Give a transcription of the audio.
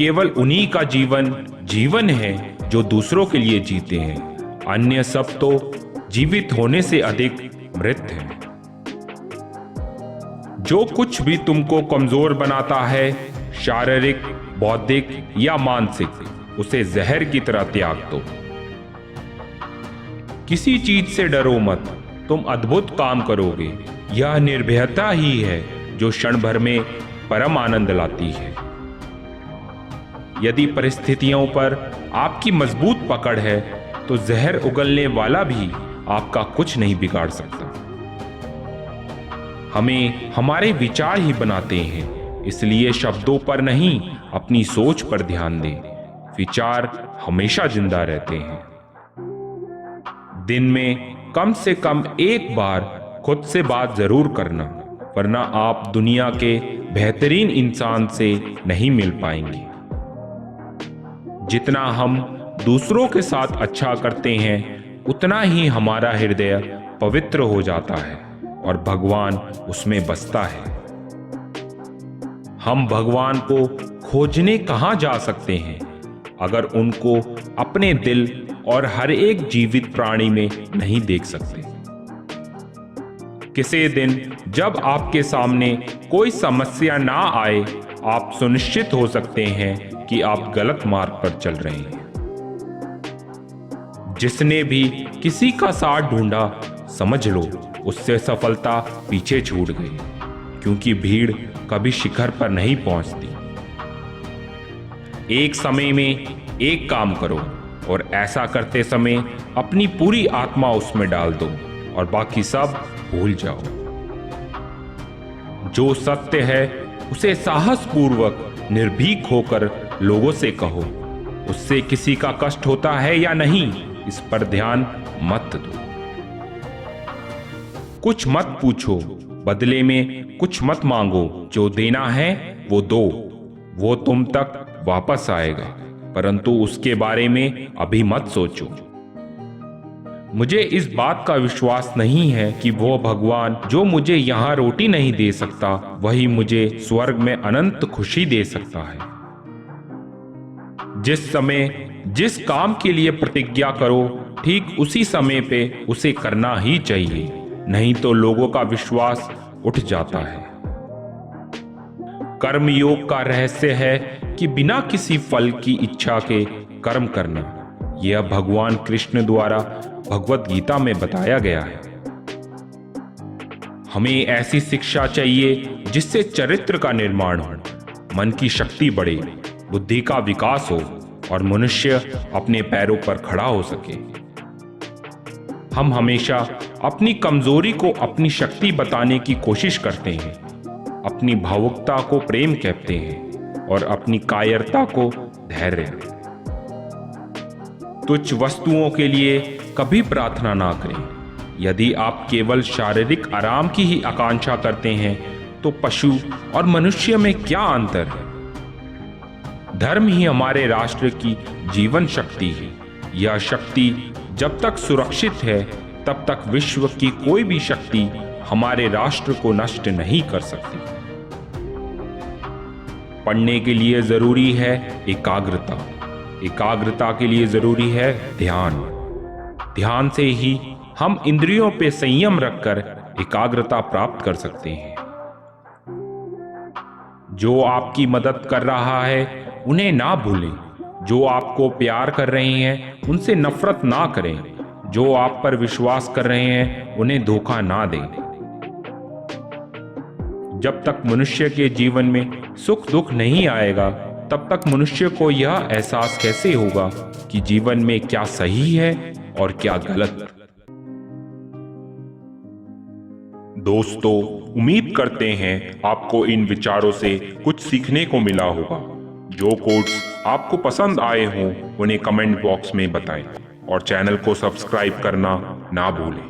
केवल उन्हीं का जीवन जीवन है जो दूसरों के लिए जीते हैं, अन्य सब तो जीवित होने से अधिक मृत हैं। जो कुछ भी तुमको कमजोर बनाता है, शारीरिक, बौद्धिक या मानसिक, उसे जहर की तरह त्याग दो। किसी चीज से डरो मत, तुम अद्भुत काम करोगे। यह निर्भयता ही है जो क्षण भर में परम आनंद लाती है। यदि परिस्थितियों पर आपकी मजबूत पकड़ है तो जहर उगलने वाला भी आपका कुछ नहीं बिगाड़ सकता। हमें हमारे विचार ही बनाते हैं, इसलिए शब्दों पर नहीं अपनी सोच पर ध्यान दें। विचार हमेशा जिंदा रहते हैं। दिन में कम से कम एक बार खुद से बात जरूर करना, वरना आप दुनिया के बेहतरीन इंसान से नहीं मिल पाएंगे। जितना हम दूसरों के साथ अच्छा करते हैं, उतना ही हमारा हृदय पवित्र हो जाता है और भगवान उसमें बसता है। हम भगवान को खोजने कहां जा सकते हैं अगर उनको अपने दिल और हर एक जीवित प्राणी में नहीं देख सकते। किसी दिन जब आपके सामने कोई समस्या ना आए, आप सुनिश्चित हो सकते हैं कि आप गलत मार्ग पर चल रहे हैं। जिसने भी किसी का साथ ढूंढा, समझ लो उससे सफलता पीछे छूट गई, क्योंकि भीड़ कभी शिखर पर नहीं पहुंचती। एक समय में एक काम करो और ऐसा करते समय अपनी पूरी आत्मा उसमें डाल दो और बाकी सब भूल जाओ। जो सत्य है उसे साहसपूर्वक निर्भीक होकर लोगों से कहो। उससे किसी का कष्ट होता है या नहीं, इस पर ध्यान मत दो। कुछ मत पूछो, बदले में कुछ मत मांगो। जो देना है वो दो, वो तुम तक वापस आएगा, परंतु उसके बारे में अभी मत सोचो। मुझे इस बात का विश्वास नहीं है कि वो भगवान जो मुझे यहाँ रोटी नहीं दे सकता, वही मुझे स्वर्ग में अनंत खुशी दे सकता है। जिस समय जिस काम के लिए प्रतिज्ञा करो, ठीक उसी समय पे उसे करना ही चाहिए, नहीं तो लोगों का विश्वास उठ जाता है। कर्म योग का रहस्य है कि बिना किसी फल की इच्छा के कर्म करना। यह भगवान कृष्ण द्वारा भगवत गीता में बताया गया है। हमें ऐसी शिक्षा चाहिए जिससे चरित्र का निर्माण हो, मन की शक्ति बढ़े, बुद्धि का विकास हो और मनुष्य अपने पैरों पर खड़ा हो सके। हम हमेशा अपनी कमजोरी को अपनी शक्ति बताने की कोशिश करते हैं, अपनी भावुकता को प्रेम कहते हैं और अपनी कायरता को धैर्य। तुच्छ वस्तुओं के लिए कभी प्रार्थना ना करें। यदि आप केवल शारीरिक आराम की ही आकांक्षा करते हैं तो पशु और मनुष्य में क्या अंतर है। धर्म ही हमारे राष्ट्र की जीवन शक्ति है। यह शक्ति जब तक सुरक्षित है, तब तक विश्व की कोई भी शक्ति हमारे राष्ट्र को नष्ट नहीं कर सकती। पढ़ने के लिए जरूरी है एकाग्रता, एकाग्रता के लिए जरूरी है ध्यान। ध्यान से ही हम इंद्रियों पे संयम रखकर एकाग्रता प्राप्त कर सकते हैं। जो आपकी मदद कर रहा है उन्हें ना भूलें। जो आपको प्यार कर रहे हैं उनसे नफरत ना करें। जो आप पर विश्वास कर रहे हैं उन्हें धोखा ना दें। जब तक मनुष्य के जीवन में सुख दुख नहीं आएगा, तब तक मनुष्य को यह एहसास कैसे होगा कि जीवन में क्या सही है और क्या गलत। दोस्तों, उम्मीद करते हैं आपको इन विचारों से कुछ सीखने को मिला होगा। जो कोट्स आपको पसंद आए हों उन्हें कमेंट बॉक्स में बताएं और चैनल को सब्सक्राइब करना ना भूलें।